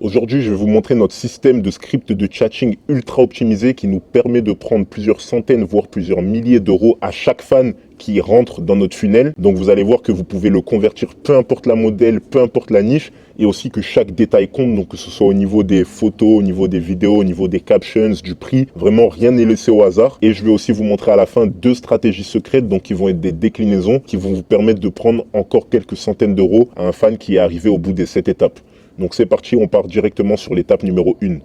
Aujourd'hui, je vais vous montrer notre système de script de chatting ultra optimisé qui nous permet de prendre plusieurs centaines, voire plusieurs milliers d'euros à chaque fan qui rentre dans notre funnel. Donc vous allez voir que vous pouvez le convertir peu importe la modèle, peu importe la niche, et aussi que chaque détail compte, donc que ce soit au niveau des photos, au niveau des vidéos, au niveau des captions, du prix, vraiment rien n'est laissé au hasard. Et je vais aussi vous montrer à la fin 2 stratégies secrètes, donc qui vont être des déclinaisons, qui vont vous permettre de prendre encore quelques centaines d'euros à un fan qui est arrivé au bout des 7 étapes. Donc c'est parti, on part directement sur l'étape numéro 1.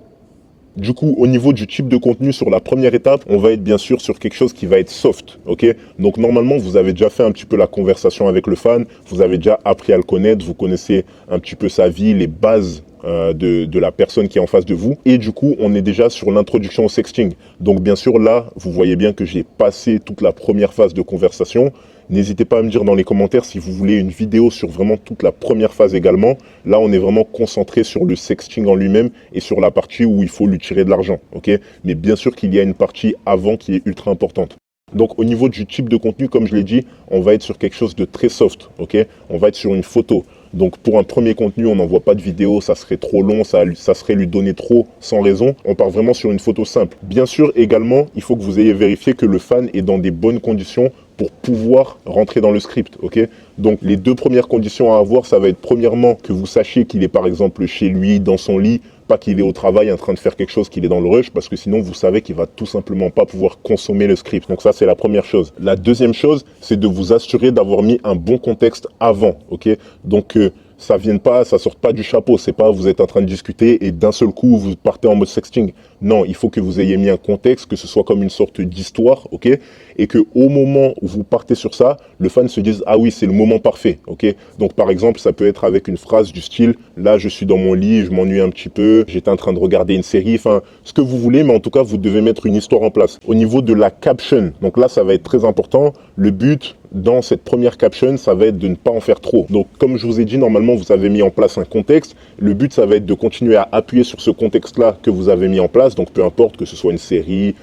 Du coup, au niveau du type de contenu, sur la première étape, on va être bien sûr sur quelque chose qui va être soft, ok? Donc normalement, vous avez déjà fait un petit peu la conversation avec le fan, vous avez déjà appris à le connaître, vous connaissez un petit peu sa vie, les bases de la personne qui est en face de vous. Et du coup, on est déjà sur l'introduction au sexting. Donc bien sûr, là, vous voyez bien que j'ai passé toute la première phase de conversation. N'hésitez pas à me dire dans les commentaires si vous voulez une vidéo sur vraiment toute la première phase également. Là, on est vraiment concentré sur le sexting en lui-même et sur la partie où il faut lui tirer de l'argent, ok? Mais bien sûr qu'il y a une partie avant qui est ultra importante. Donc au niveau du type de contenu, comme je l'ai dit, on va être sur quelque chose de très soft, ok? On va être sur une photo. Donc pour un premier contenu, on n'envoie pas de vidéo, ça serait trop long, ça serait lui donner trop sans raison. On part vraiment sur une photo simple. Bien sûr, également, il faut que vous ayez vérifié que le fan est dans des bonnes conditions pour pouvoir rentrer dans le script, ok? Donc les 2 premières conditions à avoir, ça va être premièrement que vous sachiez qu'il est par exemple chez lui, dans son lit, pas qu'il est au travail en train de faire quelque chose, qu'il est dans le rush, parce que sinon vous savez qu'il va tout simplement pas pouvoir consommer le script. Donc ça, c'est la première chose. La deuxième chose, c'est de vous assurer d'avoir mis un bon contexte avant, ok? Donc ça sorte pas du chapeau. C'est pas vous êtes en train de discuter et d'un seul coup vous partez en mode sexting. Non, il faut que vous ayez mis un contexte, que ce soit comme une sorte d'histoire, ok? Et que au moment où vous partez sur ça, le fan se dise ah oui, c'est le moment parfait, ok? Donc par exemple, ça peut être avec une phrase du style là je suis dans mon lit, je m'ennuie un petit peu, j'étais en train de regarder une série, enfin ce que vous voulez, mais en tout cas vous devez mettre une histoire en place. Au niveau de la caption, donc là ça va être très important. Le but dans cette première caption, ça va être de ne pas en faire trop. Donc, comme je vous ai dit, normalement, vous avez mis en place un contexte. Le but, ça va être de continuer à appuyer sur ce contexte-là que vous avez mis en place. Donc, peu importe que ce soit une série,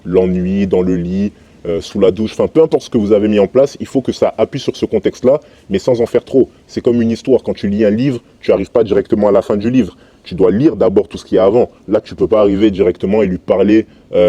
l'ennui, dans le lit, sous la douche, enfin, peu importe ce que vous avez mis en place, il faut que ça appuie sur ce contexte-là, mais sans en faire trop. C'est comme une histoire. Quand tu lis un livre, tu n'arrives pas directement à la fin du livre. Tu dois lire d'abord tout ce qu'il y a avant. Là, tu ne peux pas arriver directement et lui parler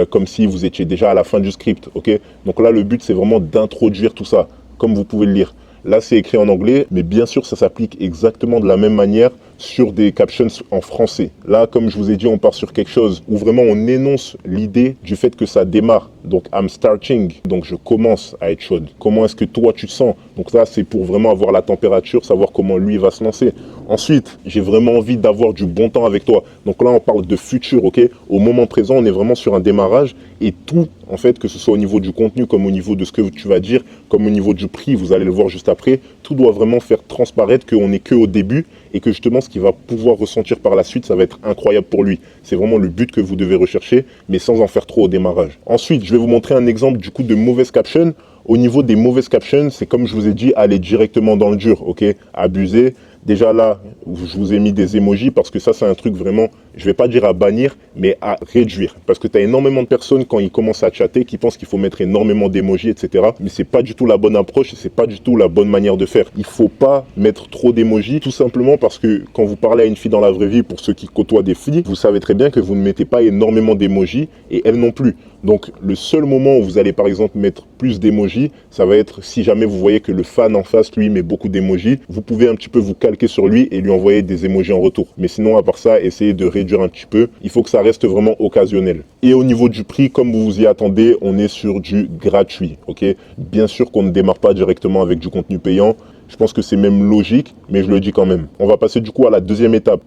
comme si vous étiez déjà à la fin du script, ok? Donc là, le but, c'est vraiment d'introduire tout ça, comme vous pouvez le lire. Là, c'est écrit en anglais, mais bien sûr, ça s'applique exactement de la même manière sur des captions en français. Là, comme je vous ai dit, on part sur quelque chose où vraiment on énonce l'idée du fait que ça démarre. Donc, I'm starting. Donc, je commence à être chaude. Comment est-ce que toi, tu te sens? Donc ça, c'est pour vraiment avoir la température, savoir comment lui va se lancer. Ensuite, j'ai vraiment envie d'avoir du bon temps avec toi. Donc là, on parle de futur, ok? Au moment présent, on est vraiment sur un démarrage et tout, en fait, que ce soit au niveau du contenu, comme au niveau de ce que tu vas dire, comme au niveau du prix, vous allez le voir juste après, tout doit vraiment faire transparaître qu'on n'est qu'au début et que justement, ce qu'il va pouvoir ressentir par la suite, ça va être incroyable pour lui. C'est vraiment le but que vous devez rechercher, mais sans en faire trop au démarrage. Ensuite, je vais vous montrer un exemple du coup de mauvaise caption. Au niveau des mauvaises captions, c'est comme je vous ai dit, aller directement dans le dur, ok? Abuser. Déjà là, je vous ai mis des emojis parce que ça, c'est un truc vraiment, je vais pas dire à bannir, mais à réduire. Parce que tu as énormément de personnes, quand ils commencent à chatter, qui pensent qu'il faut mettre énormément d'emojis, etc. Mais c'est pas du tout la bonne approche et c'est pas du tout la bonne manière de faire. Il faut pas mettre trop d'emojis, tout simplement parce que quand vous parlez à une fille dans la vraie vie, pour ceux qui côtoient des filles, vous savez très bien que vous ne mettez pas énormément d'emojis et elles non plus. Donc, le seul moment où vous allez, par exemple, mettre plus d'emojis, ça va être si jamais vous voyez que le fan en face, lui, met beaucoup d'emojis, vous pouvez un petit peu vous calquer sur lui et lui envoyer des emojis en retour. Mais sinon, à part ça, essayez de réduire un petit peu. Il faut que ça reste vraiment occasionnel. Et au niveau du prix, comme vous vous y attendez, on est sur du gratuit, ok? Bien sûr qu'on ne démarre pas directement avec du contenu payant. Je pense que c'est même logique, mais je le dis quand même. On va passer du coup à la deuxième étape.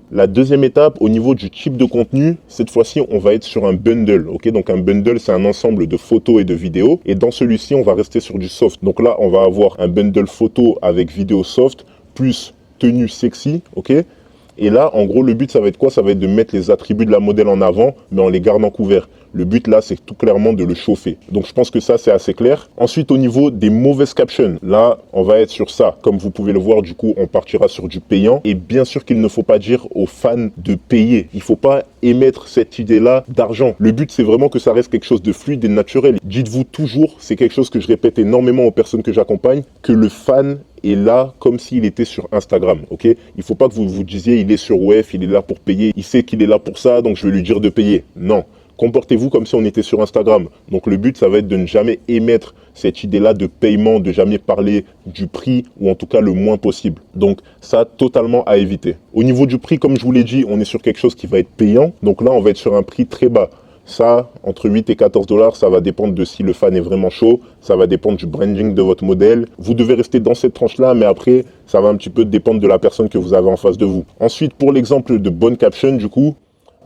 La deuxième étape, au niveau du type de contenu, cette fois-ci, on va être sur un bundle. Ok, donc un bundle, c'est un ensemble de photos et de vidéos. Et dans celui-ci, on va rester sur du soft. Donc là, on va avoir un bundle photo avec vidéo soft, plus tenue sexy. Ok. Et là, en gros, le but, ça va être quoi? Ça va être de mettre les attributs de la modèle en avant, mais en les gardant couverts. Le but là, c'est tout clairement de le chauffer. Donc je pense que ça, c'est assez clair. Ensuite, au niveau des mauvaises captions, là, on va être sur ça. Comme vous pouvez le voir, du coup, on partira sur du payant. Et bien sûr qu'il ne faut pas dire aux fans de payer. Il ne faut pas émettre cette idée-là d'argent. Le but, c'est vraiment que ça reste quelque chose de fluide et naturel. Dites-vous toujours, c'est quelque chose que je répète énormément aux personnes que j'accompagne, que le fan est là comme s'il était sur Instagram, ok? Il ne faut pas que vous vous disiez, il est sur WEF, il est là pour payer, il sait qu'il est là pour ça, donc je vais lui dire de payer. Non. Comportez-vous comme si on était sur Instagram. Donc le but, ça va être de ne jamais émettre cette idée-là de paiement, de jamais parler du prix, ou en tout cas le moins possible. Donc ça, totalement à éviter. Au niveau du prix, comme je vous l'ai dit, on est sur quelque chose qui va être payant. Donc là, on va être sur un prix très bas. Ça, entre 8 et 14 $, ça va dépendre de si le fan est vraiment chaud. Ça va dépendre du branding de votre modèle. Vous devez rester dans cette tranche-là, mais après, ça va un petit peu dépendre de la personne que vous avez en face de vous. Ensuite, pour l'exemple de bonne caption, du coup,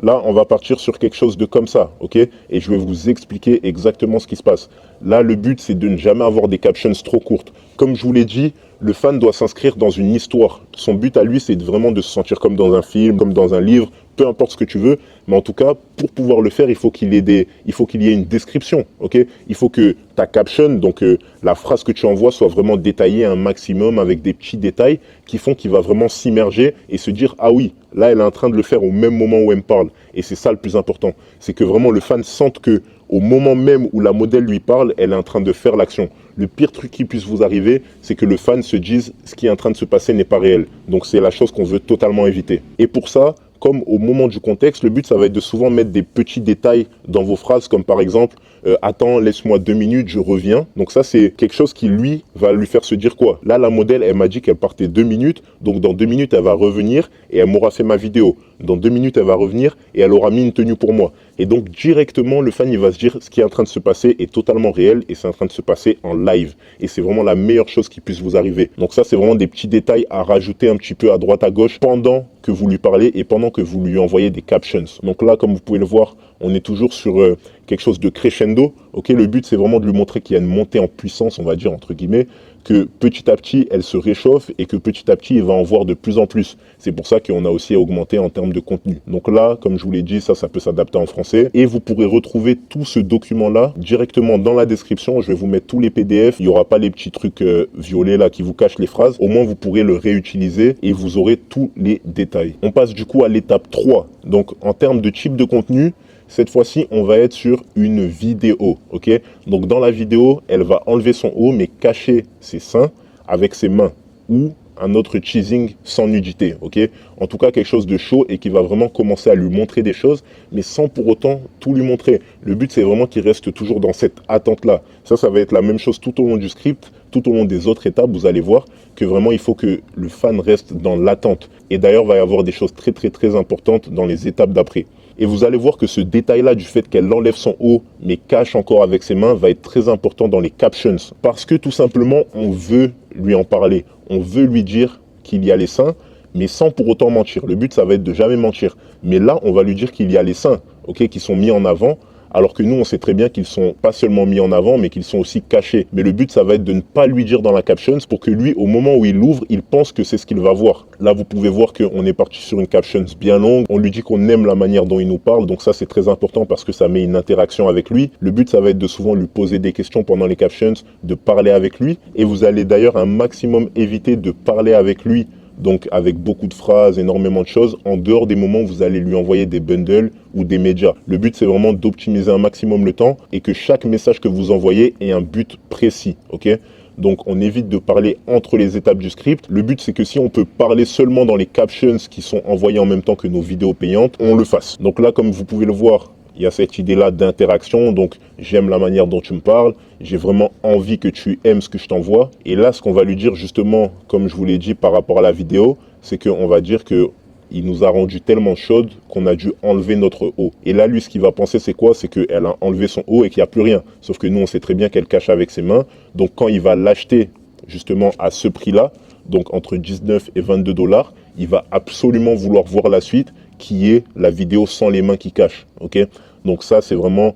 là, on va partir sur quelque chose de comme ça, ok? Et je vais vous expliquer exactement ce qui se passe. Là, le but, c'est de ne jamais avoir des captions trop courtes. Comme je vous l'ai dit, le fan doit s'inscrire dans une histoire. Son but à lui, c'est vraiment de se sentir comme dans un film, comme dans un livre, peu importe ce que tu veux. Mais en tout cas, pour pouvoir le faire, il faut qu'il y ait une description, ok? Il faut que ta caption, donc la phrase que tu envoies, soit vraiment détaillée un maximum avec des petits détails qui font qu'il va vraiment s'immerger et se dire, ah oui, là, elle est en train de le faire au même moment où elle me parle. Et c'est ça le plus important. C'est que vraiment le fan sente que au moment même où la modèle lui parle, elle est en train de faire l'action. Le pire truc qui puisse vous arriver, c'est que le fan se dise ce qui est en train de se passer n'est pas réel. Donc c'est la chose qu'on veut totalement éviter. Et pour ça, comme au moment du contexte, le but, ça va être de souvent mettre des petits détails dans vos phrases, comme par exemple, attends, laisse-moi 2 minutes, je reviens. Donc ça, c'est quelque chose qui, lui, va lui faire se dire quoi? Là, la modèle, elle m'a dit qu'elle partait 2 minutes, donc dans 2 minutes, elle va revenir et elle m'aura fait ma vidéo. Dans 2 minutes, elle va revenir et elle aura mis une tenue pour moi. Et donc, directement, le fan, il va se dire, ce qui est en train de se passer est totalement réel et c'est en train de se passer en live. Et c'est vraiment la meilleure chose qui puisse vous arriver. Donc ça, c'est vraiment des petits détails à rajouter un petit peu à droite, à gauche, pendant que vous lui parlez et pendant que vous lui envoyez des captions. Donc là, comme vous pouvez le voir, on est toujours sur quelque chose de crescendo. Ok, le but, c'est vraiment de lui montrer qu'il y a une montée en puissance, on va dire, entre guillemets, que petit à petit, elle se réchauffe et que petit à petit, il va en voir de plus en plus. C'est pour ça qu'on a aussi augmenté en termes de contenu. Donc là, comme je vous l'ai dit, ça peut s'adapter en français. Et vous pourrez retrouver tout ce document-là directement dans la description. Je vais vous mettre tous les PDF. Il n'y aura pas les petits trucs violets là qui vous cachent les phrases. Au moins, vous pourrez le réutiliser et vous aurez tous les détails. On passe du coup à l'étape 3. Donc, en termes de type de contenu, cette fois-ci, on va être sur une vidéo, ok? Donc, dans la vidéo, elle va enlever son haut, mais cacher ses seins avec ses mains ou un autre teasing sans nudité, ok? En tout cas, quelque chose de chaud et qui va vraiment commencer à lui montrer des choses, mais sans pour autant tout lui montrer. Le but, c'est vraiment qu'il reste toujours dans cette attente-là. Ça va être la même chose tout au long du script, tout au long des autres étapes. Vous allez voir que vraiment, il faut que le fan reste dans l'attente. Et d'ailleurs, il va y avoir des choses très, très, très importantes dans les étapes d'après. Et vous allez voir que ce détail-là du fait qu'elle enlève son haut, mais cache encore avec ses mains, va être très important dans les captions. Parce que tout simplement, on veut lui en parler. On veut lui dire qu'il y a les seins, mais sans pour autant mentir. Le but, ça va être de jamais mentir. Mais là, on va lui dire qu'il y a les seins, ok, qui sont mis en avant, alors que nous, on sait très bien qu'ils sont pas seulement mis en avant, mais qu'ils sont aussi cachés. Mais le but, ça va être de ne pas lui dire dans la caption pour que lui, au moment où il l'ouvre, il pense que c'est ce qu'il va voir. Là, vous pouvez voir qu'on est parti sur une caption bien longue. On lui dit qu'on aime la manière dont il nous parle. Donc ça, c'est très important parce que ça met une interaction avec lui. Le but, ça va être de souvent lui poser des questions pendant les captions, de parler avec lui. Et vous allez d'ailleurs un maximum éviter de parler avec lui, donc avec beaucoup de phrases, énormément de choses, en dehors des moments où vous allez lui envoyer des bundles ou des médias. Le but, c'est vraiment d'optimiser un maximum le temps et que chaque message que vous envoyez ait un but précis, ok? Donc, on évite de parler entre les étapes du script. Le but, c'est que si on peut parler seulement dans les captions qui sont envoyées en même temps que nos vidéos payantes, on le fasse. Donc là, comme vous pouvez le voir, il y a cette idée-là d'interaction. Donc, j'aime la manière dont tu me parles. J'ai vraiment envie que tu aimes ce que je t'envoie. Et là, ce qu'on va lui dire justement, comme je vous l'ai dit par rapport à la vidéo, c'est qu'on va dire que il nous a rendu tellement chaude qu'on a dû enlever notre haut. Et là, lui, ce qu'il va penser, c'est quoi? C'est qu'elle a enlevé son haut et qu'il n'y a plus rien. Sauf que nous, on sait très bien qu'elle cache avec ses mains. Donc, quand il va l'acheter justement à ce prix-là, donc entre 19 et 22 $, il va absolument vouloir voir la suite, qui est la vidéo sans les mains qui cachent. Ok? Donc ça, c'est vraiment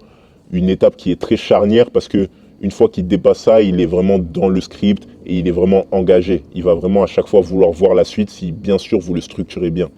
une étape qui est très charnière parce que une fois qu'il dépasse ça, il est vraiment dans le script et il est vraiment engagé. Il va vraiment à chaque fois vouloir voir la suite si bien sûr vous le structurez bien.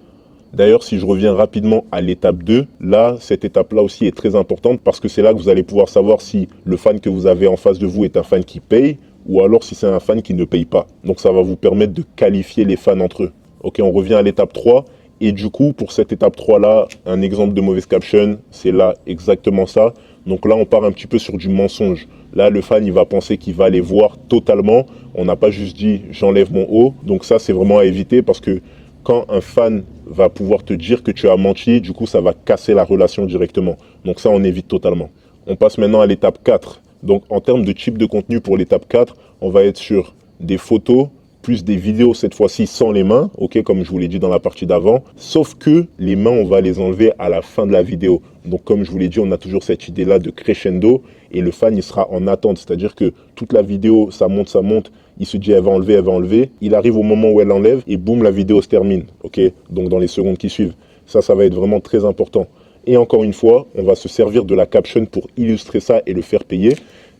D'ailleurs, si je reviens rapidement à l'étape 2, là, cette étape-là aussi est très importante parce que c'est là que vous allez pouvoir savoir si le fan que vous avez en face de vous est un fan qui paye ou alors si c'est un fan qui ne paye pas. Donc ça va vous permettre de qualifier les fans entre eux. Ok, on revient à l'étape 3. Et du coup, pour cette étape 3-là, un exemple de mauvaise caption, c'est là exactement ça. Donc là, on part un petit peu sur du mensonge. Là, le fan, il va penser qu'il va aller voir totalement. On n'a pas juste dit « j'enlève mon haut ». Donc ça, c'est vraiment à éviter parce que quand un fan va pouvoir te dire que tu as menti, du coup, ça va casser la relation directement. Donc ça, on évite totalement. On passe maintenant à l'étape 4. Donc en termes de type de contenu pour l'étape 4, on va être sur des photos, plus des vidéos cette fois-ci sans les mains, ok, comme je vous l'ai dit dans la partie d'avant. Sauf que les mains, on va les enlever à la fin de la vidéo. Donc comme je vous l'ai dit, on a toujours cette idée-là de crescendo et le fan, il sera en attente. C'est-à-dire que toute la vidéo, ça monte, il se dit elle va enlever. Il arrive au moment où elle enlève et boum, la vidéo se termine, ok. Donc dans les secondes qui suivent. Ça va être vraiment très important. Et encore une fois, on va se servir de la caption pour illustrer ça et le faire payer.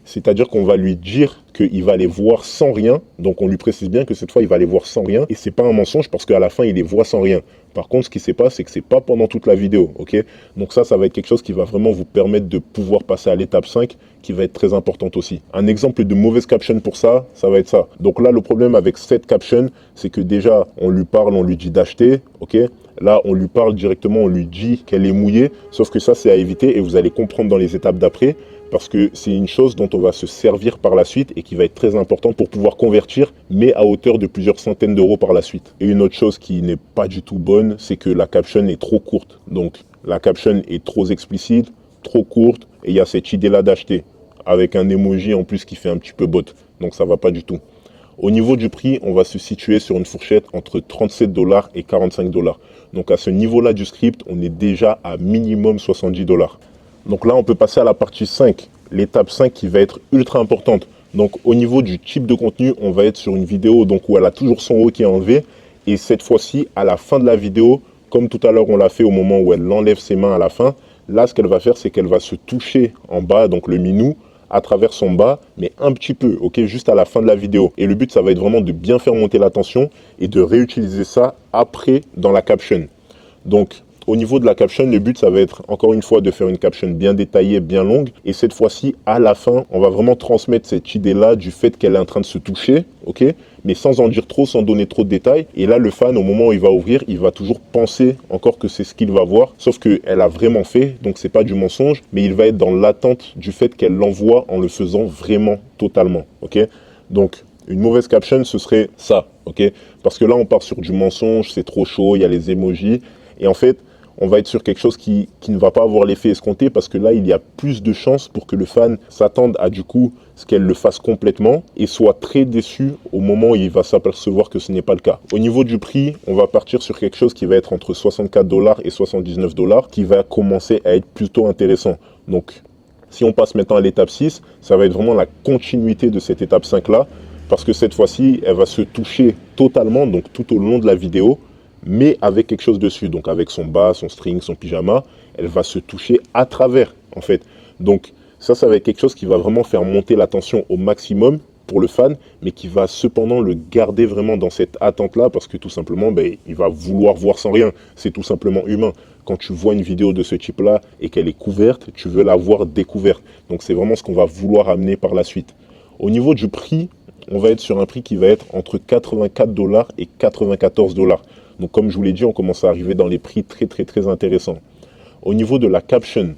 C'est-à-dire qu'on va lui dire qu'il va les voir sans rien. Donc on lui précise bien que cette fois, il va les voir sans rien. Et c'est pas un mensonge parce qu'à la fin, il les voit sans rien. Par contre, ce qui se passe, c'est que c'est pas pendant toute la vidéo. Ok. Donc ça va être quelque chose qui va vraiment vous permettre de pouvoir passer à l'étape 5, qui va être très importante aussi. Un exemple de mauvaise caption pour ça va être ça. Donc là, le problème avec cette caption, c'est que déjà, on lui parle, on lui dit d'acheter. Ok. Là, on lui parle directement, on lui dit qu'elle est mouillée. Sauf que ça, c'est à éviter et vous allez comprendre dans les étapes d'après. Parce que c'est une chose dont on va se servir par la suite et qui va être très importante pour pouvoir convertir, mais à hauteur de plusieurs centaines d'euros par la suite. Et une autre chose qui n'est pas du tout bonne, c'est que la caption est trop courte. Donc la caption est trop explicite, trop courte, et il y a cette idée-là d'acheter, avec un emoji en plus qui fait un petit peu bot. Donc ça va pas du tout. Au niveau du prix, on va se situer sur une fourchette entre 37 $ et 45 $. Donc à ce niveau-là du script, on est déjà à minimum 70 $. Donc là, on peut passer à la partie 5, l'étape 5 qui va être ultra importante. Donc au niveau du type de contenu, on va être sur une vidéo donc, où elle a toujours son haut qui est enlevé. Et cette fois-ci, à la fin de la vidéo, comme tout à l'heure on l'a fait au moment où elle enlève ses mains à la fin, là ce qu'elle va faire, c'est qu'elle va se toucher en bas, donc le minou, à travers son bas, mais un petit peu, ok, juste à la fin de la vidéo. Et le but, ça va être vraiment de bien faire monter la tension et de réutiliser ça après dans la caption. Donc, au niveau de la caption, le but, ça va être encore une fois de faire une caption bien détaillée, bien longue. Et cette fois-ci, à la fin, on va vraiment transmettre cette idée-là du fait qu'elle est en train de se toucher, ok, mais sans en dire trop, sans donner trop de détails. Et là, le fan, au moment où il va ouvrir, il va toujours penser encore que c'est ce qu'il va voir. Sauf qu'elle a vraiment fait, donc c'est pas du mensonge, mais il va être dans l'attente du fait qu'elle l'envoie en le faisant vraiment totalement, ok. Donc, une mauvaise caption, ce serait ça, ok. Parce que là, on part sur du mensonge, c'est trop chaud, il y a les emojis. Et en fait, on va être sur quelque chose qui ne va pas avoir l'effet escompté parce que là, il y a plus de chances pour que le fan s'attende à du coup ce qu'elle le fasse complètement et soit très déçu au moment où il va s'apercevoir que ce n'est pas le cas. Au niveau du prix, on va partir sur quelque chose qui va être entre 64 $ et 79 $, qui va commencer à être plutôt intéressant. Donc, si on passe maintenant à l'étape 6, ça va être vraiment la continuité de cette étape 5-là parce que cette fois-ci, elle va se toucher totalement, donc tout au long de la vidéo, mais avec quelque chose dessus, donc avec son bas, son string, son pyjama, elle va se toucher à travers, en fait. Donc ça va être quelque chose qui va vraiment faire monter la tension au maximum pour le fan, mais qui va cependant le garder vraiment dans cette attente-là, parce que tout simplement, il va vouloir voir sans rien. C'est tout simplement humain. Quand tu vois une vidéo de ce type-là et qu'elle est couverte, tu veux la voir découverte. Donc c'est vraiment ce qu'on va vouloir amener par la suite. Au niveau du prix, on va être sur un prix qui va être entre 84 $ et 94 $. Donc comme je vous l'ai dit, on commence à arriver dans les prix très intéressants. Au niveau de la caption,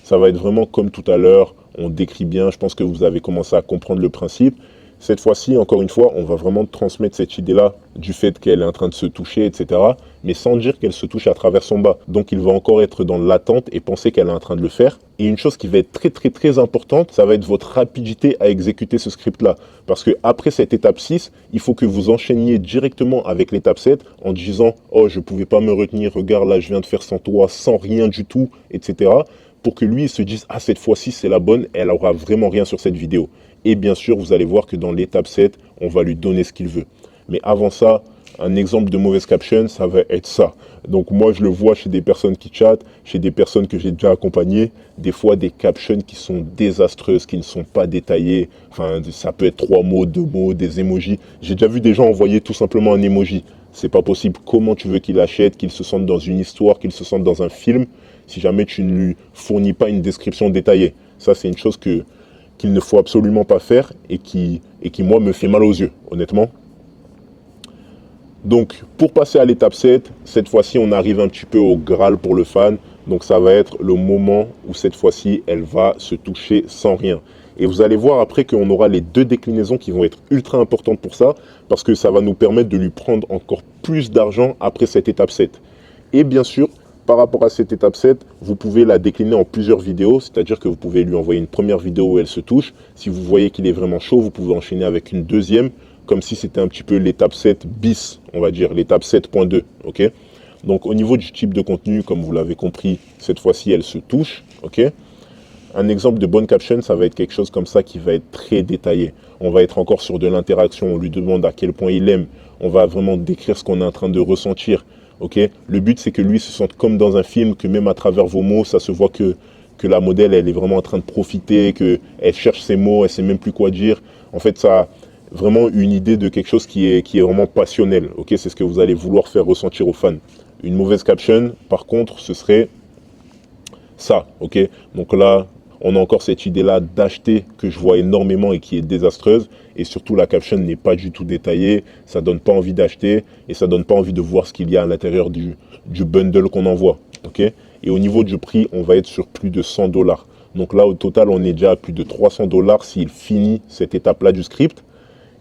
ça va être vraiment comme tout à l'heure, on décrit bien, je pense que vous avez commencé à comprendre le principe. Cette fois-ci, encore une fois, on va vraiment transmettre cette idée-là du fait qu'elle est en train de se toucher, etc. Mais sans dire qu'elle se touche à travers son bas. Donc il va encore être dans l'attente et penser qu'elle est en train de le faire. Et une chose qui va être très importante, ça va être votre rapidité à exécuter ce script-là. Parce que après cette étape 6, il faut que vous enchaîniez directement avec l'étape 7 en disant « Oh, je ne pouvais pas me retenir, regarde là, je viens de faire sans toi, sans rien du tout, etc. » pour que lui il se dise « Ah, cette fois-ci, c'est la bonne, elle aura vraiment rien sur cette vidéo. » Et bien sûr, vous allez voir que dans l'étape 7, on va lui donner ce qu'il veut. Mais avant ça, un exemple de mauvaise caption, ça va être ça. Donc moi, je le vois chez des personnes qui chattent, chez des personnes que j'ai déjà accompagnées, des fois des captions qui sont désastreuses, qui ne sont pas détaillées. Enfin, ça peut être 3 mots, 2 mots, des emojis. J'ai déjà vu des gens envoyer tout simplement un emoji. C'est pas possible. Comment tu veux qu'il achète, qu'il se sente dans une histoire, qu'il se sente dans un film, si jamais tu ne lui fournis pas une description détaillée? Ça, c'est une chose qu'il ne faut absolument pas faire et qui, moi, me fait mal aux yeux, honnêtement. Donc, pour passer à l'étape 7, cette fois-ci, on arrive un petit peu au Graal pour le fan. Donc, ça va être le moment où, cette fois-ci, elle va se toucher sans rien. Et vous allez voir après qu'on aura les deux déclinaisons qui vont être ultra importantes pour ça, parce que ça va nous permettre de lui prendre encore plus d'argent après cette étape 7. Et bien sûr, par rapport à cette étape 7, vous pouvez la décliner en plusieurs vidéos, c'est-à-dire que vous pouvez lui envoyer une première vidéo où elle se touche. Si vous voyez qu'il est vraiment chaud, vous pouvez enchaîner avec une deuxième, comme si c'était un petit peu l'étape 7 bis, on va dire, l'étape 7.2, ok? Donc au niveau du type de contenu, comme vous l'avez compris, cette fois-ci, elle se touche, ok? Un exemple de bonne caption, ça va être quelque chose comme ça qui va être très détaillé. On va être encore sur de l'interaction, on lui demande à quel point il aime, on va vraiment décrire ce qu'on est en train de ressentir. Okay. Le but, c'est que lui se sente comme dans un film, que même à travers vos mots, ça se voit que la modèle, elle est vraiment en train de profiter, qu'elle cherche ses mots, elle sait même plus quoi dire. En fait, ça a vraiment une idée de quelque chose qui est vraiment passionnel. Okay. C'est ce que vous allez vouloir faire ressentir aux fans. Une mauvaise caption, par contre, ce serait ça. Okay. Donc là, on a encore cette idée-là d'acheter que je vois énormément et qui est désastreuse. Et surtout, la caption n'est pas du tout détaillée. Ça donne pas envie d'acheter et ça donne pas envie de voir ce qu'il y a à l'intérieur du bundle qu'on envoie. Okay. Et au niveau du prix, on va être sur plus de 100 $. Donc là, au total, on est déjà à plus de 300 $ s'il finit cette étape-là du script.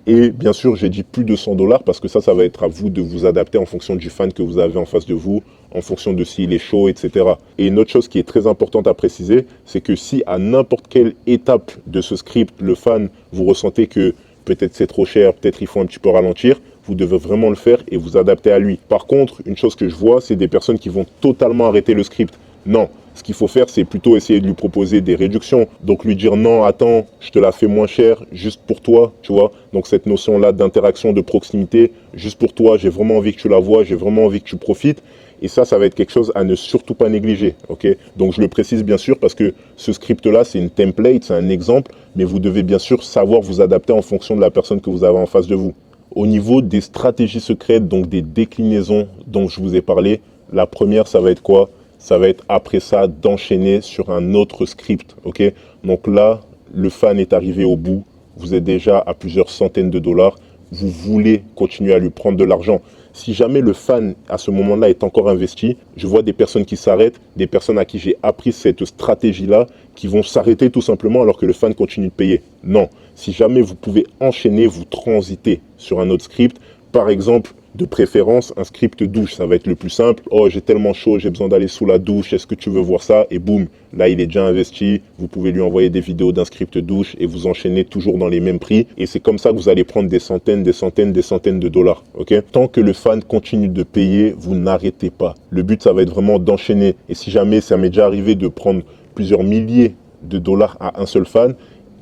Et bien sûr, j'ai dit plus de 100 $ parce que ça va être à vous de vous adapter en fonction du fan que vous avez en face de vous, en fonction de s'il est chaud, etc. Et une autre chose qui est très importante à préciser, c'est que si à n'importe quelle étape de ce script, le fan, vous ressentez que peut-être c'est trop cher, peut-être il faut un petit peu ralentir, vous devez vraiment le faire et vous adapter à lui. Par contre, une chose que je vois, c'est des personnes qui vont totalement arrêter le script. Non, ce qu'il faut faire, c'est plutôt essayer de lui proposer des réductions. Donc lui dire non, attends, je te la fais moins cher, juste pour toi, tu vois. Donc cette notion-là d'interaction, de proximité, juste pour toi, j'ai vraiment envie que tu la vois, j'ai vraiment envie que tu profites. Et ça va être quelque chose à ne surtout pas négliger, ok? Donc je le précise bien sûr parce que ce script-là, c'est une template, c'est un exemple, mais vous devez bien sûr savoir vous adapter en fonction de la personne que vous avez en face de vous. Au niveau des stratégies secrètes, donc des déclinaisons dont je vous ai parlé, la première, ça va être quoi? Ça va être après ça d'enchaîner sur un autre script, ok? Donc là, le fan est arrivé au bout, vous êtes déjà à plusieurs centaines de dollars, vous voulez continuer à lui prendre de l'argent. Si jamais le fan, à ce moment-là, est encore investi, je vois des personnes qui s'arrêtent, des personnes à qui j'ai appris cette stratégie-là, qui vont s'arrêter tout simplement alors que le fan continue de payer. Non, si jamais vous pouvez enchaîner, vous transiter sur un autre script, par exemple, de préférence, un script douche, ça va être le plus simple. Oh, j'ai tellement chaud, j'ai besoin d'aller sous la douche, est-ce que tu veux voir ça? Et boum, là, il est déjà investi. Vous pouvez lui envoyer des vidéos d'un script douche et vous enchaînez toujours dans les mêmes prix. Et c'est comme ça que vous allez prendre des centaines, des centaines, des centaines de dollars. Ok? Tant que le fan continue de payer, vous n'arrêtez pas. Le but, ça va être vraiment d'enchaîner. Et si jamais ça m'est déjà arrivé de prendre plusieurs milliers de dollars à un seul fan,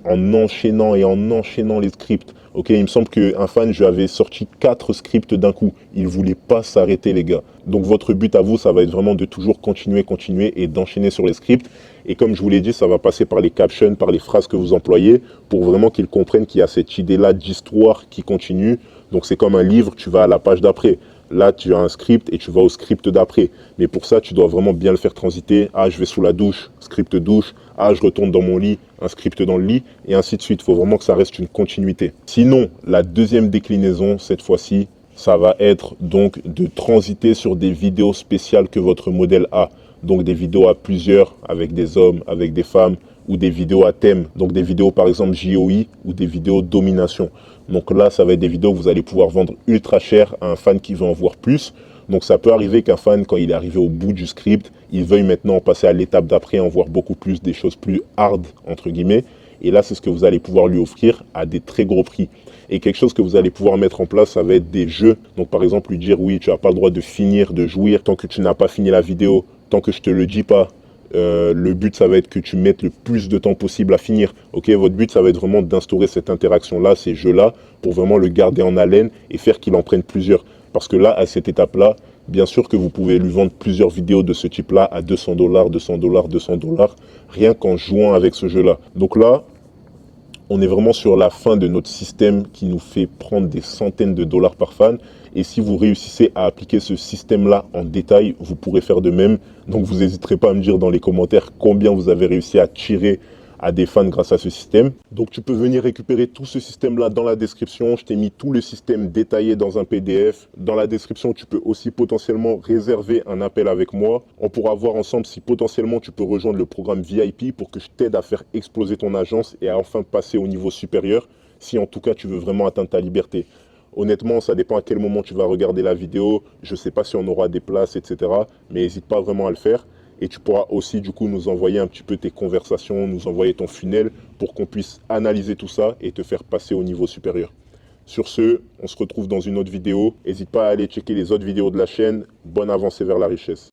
en enchaînant et en enchaînant les scripts. Ok, il me semble qu'un fan, je lui avais sorti 4 scripts d'un coup. Il ne voulait pas s'arrêter, les gars. Donc votre but à vous, ça va être vraiment de toujours continuer et d'enchaîner sur les scripts. Et comme je vous l'ai dit, ça va passer par les captions, par les phrases que vous employez, pour vraiment qu'ils comprennent qu'il y a cette idée-là d'histoire qui continue. Donc c'est comme un livre, tu vas à la page d'après. Là, tu as un script et tu vas au script d'après. Mais pour ça, tu dois vraiment bien le faire transiter. Ah, je vais sous la douche, script douche. Ah, je retourne dans mon lit, un script dans le lit, et ainsi de suite. Il faut vraiment que ça reste une continuité. Sinon, la deuxième déclinaison, cette fois-ci, ça va être donc de transiter sur des vidéos spéciales que votre modèle a. Donc des vidéos à plusieurs, avec des hommes, avec des femmes, ou des vidéos à thème. Donc des vidéos par exemple JOI ou des vidéos domination. Donc là, ça va être des vidéos que vous allez pouvoir vendre ultra cher à un fan qui veut en voir plus. Donc ça peut arriver qu'un fan, quand il est arrivé au bout du script, il veuille maintenant passer à l'étape d'après, en voir beaucoup plus, des choses plus hard, entre guillemets. Et là, c'est ce que vous allez pouvoir lui offrir à des très gros prix. Et quelque chose que vous allez pouvoir mettre en place, ça va être des jeux. Donc par exemple, lui dire, oui, tu n'as pas le droit de finir, de jouir tant que tu n'as pas fini la vidéo, tant que je te le dis pas. Le but, ça va être que tu mettes le plus de temps possible à finir. Ok, votre but, ça va être vraiment d'instaurer cette interaction-là, ces jeux-là, pour vraiment le garder en haleine et faire qu'il en prenne plusieurs. Parce que là, à cette étape-là, bien sûr que vous pouvez lui vendre plusieurs vidéos de ce type-là à 200 $, 200 $, 200 $, rien qu'en jouant avec ce jeu-là. Donc là, on est vraiment sur la fin de notre système qui nous fait prendre des centaines de dollars par fan. Et si vous réussissez à appliquer ce système-là en détail, vous pourrez faire de même. Donc vous n'hésiterez pas à me dire dans les commentaires combien vous avez réussi à tirer à des fans grâce à ce système. Donc tu peux venir récupérer tout ce système-là dans la description. Je t'ai mis tout le système détaillé dans un PDF. Dans la description, tu peux aussi potentiellement réserver un appel avec moi. On pourra voir ensemble si potentiellement tu peux rejoindre le programme VIP pour que je t'aide à faire exploser ton agence et à enfin passer au niveau supérieur, si en tout cas tu veux vraiment atteindre ta liberté. Honnêtement, ça dépend à quel moment tu vas regarder la vidéo. Je ne sais pas si on aura des places, etc. Mais n'hésite pas vraiment à le faire. Et tu pourras aussi du coup nous envoyer un petit peu tes conversations, nous envoyer ton funnel pour qu'on puisse analyser tout ça et te faire passer au niveau supérieur. Sur ce, on se retrouve dans une autre vidéo. N'hésite pas à aller checker les autres vidéos de la chaîne. Bonne avancée vers la richesse.